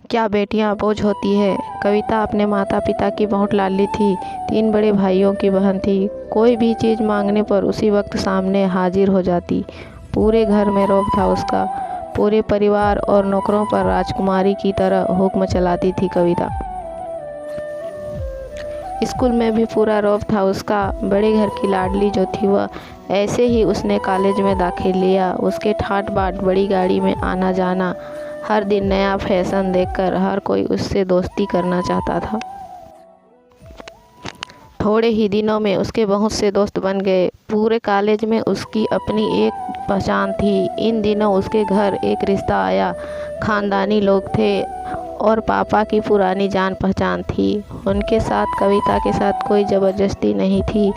क्या बेटियां बोझ होती है। कविता अपने माता पिता की बहुत लाडली थी। 3 बड़े भाइयों की बहन थी। कोई भी चीज़ मांगने पर उसी वक्त सामने हाजिर हो जाती। पूरे घर में रौब था उसका। पूरे परिवार और नौकरों पर राजकुमारी की तरह हुक्म चलाती थी कविता। स्कूल में भी पूरा रौब था उसका। बड़े घर की लाडली जो थी वह, ऐसे ही उसने कॉलेज में दाखिल लिया। उसके ठाट बाट बड़ी गाड़ी में आना जाना, हर दिन नया फैशन देखकर हर कोई उससे दोस्ती करना चाहता था। थोड़े ही दिनों में उसके बहुत से दोस्त बन गए। पूरे कॉलेज में उसकी अपनी एक पहचान थी। इन दिनों उसके घर एक रिश्ता आया। खानदानी लोग थे और पापा की पुरानी जान पहचान थी। उनके साथ कविता के साथ कोई ज़बरदस्ती नहीं थी,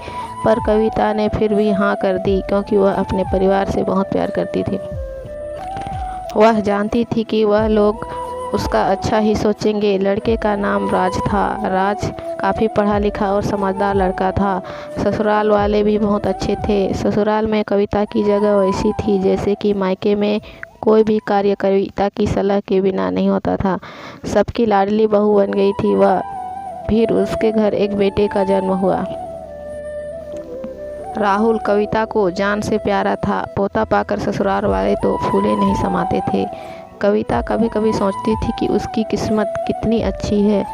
पर कविता ने फिर भी हाँ कर दी क्योंकि वह अपने परिवार से बहुत प्यार करती थी। वह जानती थी कि वह लोग उसका अच्छा ही सोचेंगे। लड़के का नाम राज था। राज काफ़ी पढ़ा लिखा और समझदार लड़का था। ससुराल वाले भी बहुत अच्छे थे। ससुराल में कविता की जगह वैसी थी जैसे कि मायके में कोई भी कार्य कविता की सलाह के बिना नहीं होता था। सबकी लाडली बहू बन गई थी वह। फिर उसके घर एक बेटे का जन्म हुआ। राहुल कविता को जान से प्यारा था। पोता पाकर ससुराल वाले तो फूले नहीं समाते थे। कविता कभी कभी सोचती थी कि उसकी किस्मत कितनी अच्छी है।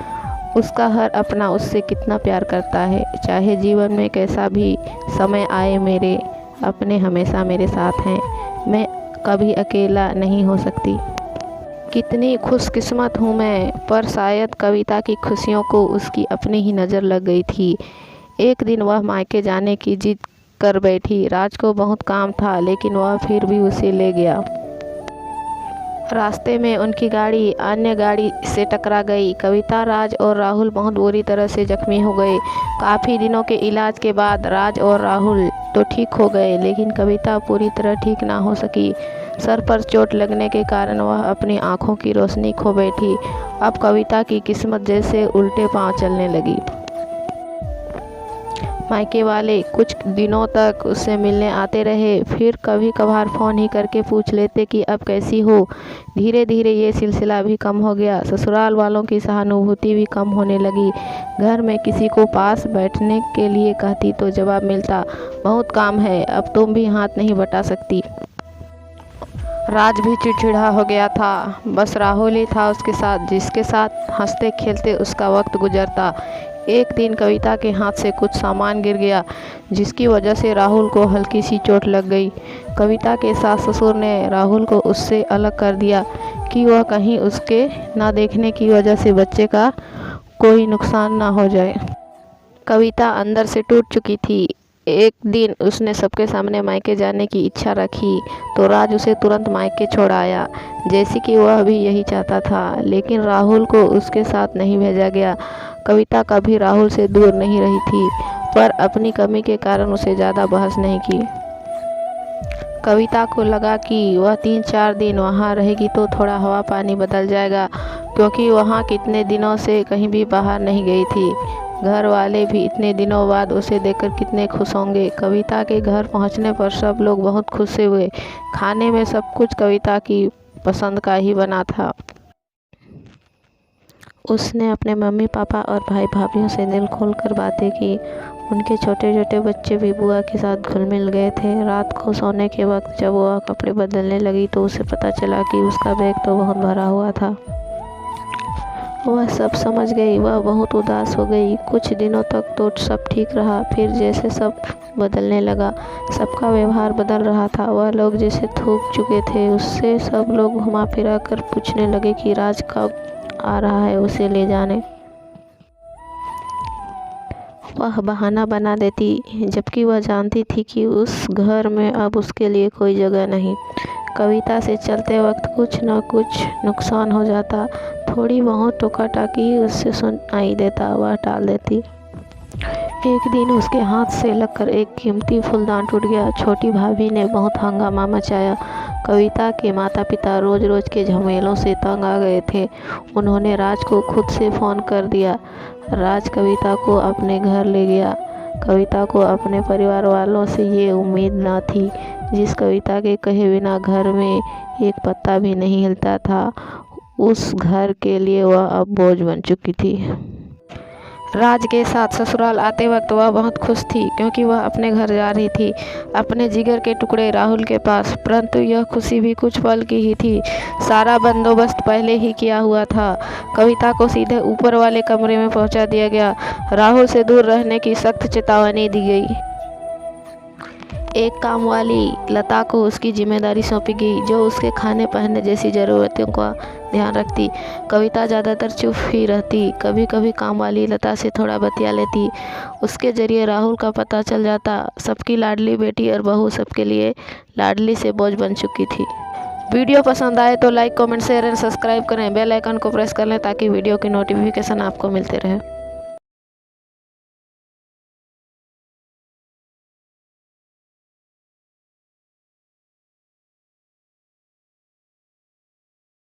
उसका हर अपना उससे कितना प्यार करता है। चाहे जीवन में कैसा भी समय आए, मेरे अपने हमेशा मेरे साथ हैं। मैं कभी अकेला नहीं हो सकती। कितनी खुशकिस्मत हूँ मैं। पर शायद कविता की खुशियों को उसकी अपनी ही नज़र लग गई थी। एक दिन वह मायके जाने की जिद कर बैठी। राज को बहुत काम था लेकिन वह फिर भी उसे ले गया। रास्ते में उनकी गाड़ी अन्य गाड़ी से टकरा गई। कविता, राज और राहुल बहुत बुरी तरह से जख्मी हो गए। काफ़ी दिनों के इलाज के बाद राज और राहुल तो ठीक हो गए, लेकिन कविता पूरी तरह ठीक ना हो सकी। सर पर चोट लगने के कारण वह अपनी आंखों की रोशनी खो बैठी। अब कविता की किस्मत जैसे उल्टे पांव चलने लगी। मायके वाले कुछ दिनों तक उससे मिलने आते रहे, फिर कभी कभार फ़ोन ही करके पूछ लेते कि अब कैसी हो। धीरे धीरे ये सिलसिला भी कम हो गया। ससुराल वालों की सहानुभूति भी कम होने लगी। घर में किसी को पास बैठने के लिए कहती तो जवाब मिलता, बहुत काम है, अब तुम भी हाथ नहीं बटा सकती। राज भी चिड़चिड़ा हो गया था। बस राहुल ही था उसके साथ, जिसके साथ हंसते खेलते उसका वक्त गुजरता। एक दिन कविता के हाथ से कुछ सामान गिर गया, जिसकी वजह से राहुल को हल्की सी चोट लग गई। कविता के सास ससुर ने राहुल को उससे अलग कर दिया कि वह कहीं उसके ना देखने की वजह से बच्चे का कोई नुकसान ना हो जाए। कविता अंदर से टूट चुकी थी। एक दिन उसने सबके सामने मायके जाने की इच्छा रखी तो राज उसे तुरंत मायके छोड़ आया, जैसे कि वह भी यही चाहता था। लेकिन राहुल को उसके साथ नहीं भेजा गया। कविता कभी राहुल से दूर नहीं रही थी, पर अपनी कमी के कारण उसे ज़्यादा बहस नहीं की। कविता को लगा कि वह 3-4 दिन वहाँ रहेगी तो थोड़ा हवा पानी बदल जाएगा, क्योंकि वहाँ कितने दिनों से कहीं भी बाहर नहीं गई थी। घर वाले भी इतने दिनों बाद उसे देखकर कितने खुश होंगे। कविता के घर पहुँचने पर सब लोग बहुत खुश हुए। खाने में सब कुछ कविता की पसंद का ही बना था। उसने अपने मम्मी पापा और भाई भाभीयों से दिल खोल कर बातें की। उनके छोटे छोटे बच्चे भी बुआ के साथ घुल मिल गए थे। रात को सोने के वक्त जब वह कपड़े बदलने लगी तो उसे पता चला कि उसका बैग तो बहुत भरा हुआ था। वह सब समझ गई। वह बहुत उदास हो गई। कुछ दिनों तक तो सब ठीक रहा, फिर जैसे सब बदलने लगा। सबका व्यवहार बदल रहा था। वह लोग जैसे थूक चुके थे। उससे सब लोग घुमा फिरा कर पूछने लगे कि राज कब आ रहा है उसे ले जाने। वह बहाना बना देती, जबकि वह जानती थी कि उस घर में अब उसके लिए कोई जगह नहीं। कविता से चलते वक्त कुछ न कुछ नुकसान हो जाता। थोड़ी बहुत टोका टाकी उससे सुनाई देता, वह टाल देती। एक दिन उसके हाथ से लगकर एक कीमती फूलदान टूट गया। छोटी भाभी ने बहुत हंगामा मचाया। कविता के माता पिता रोज रोज के झमेलों से तंग आ गए थे। उन्होंने राज को खुद से फ़ोन कर दिया। राज कविता को अपने घर ले गया। कविता को अपने परिवार वालों से ये उम्मीद न थी। जिस कविता के कहे बिना घर में एक पत्ता भी नहीं हिलता था, उस घर के लिए वह अब बोझ बन चुकी थी। राज के साथ ससुराल आते वक्त वह बहुत खुश थी, क्योंकि वह अपने घर जा रही थी, अपने जिगर के टुकड़े राहुल के पास। परंतु यह खुशी भी कुछ पल की ही थी। सारा बंदोबस्त पहले ही किया हुआ था। कविता को सीधे ऊपर वाले कमरे में पहुंचा दिया गया। राहुल से दूर रहने की सख्त चेतावनी दी गई। एक काम वाली लता को उसकी जिम्मेदारी सौंपी गई, जो उसके खाने पहनने जैसी ज़रूरतों का ध्यान रखती। कविता ज़्यादातर चुप ही रहती, कभी कभी काम वाली लता से थोड़ा बतिया लेती। उसके जरिए राहुल का पता चल जाता। सबकी लाडली बेटी और बहू सबके लिए लाडली से बोझ बन चुकी थी। वीडियो पसंद आए तो like, comment, share and subscribe करें। बेल आइकन को प्रेस कर लें ताकि वीडियो की नोटिफिकेशन आपको मिलते रहे।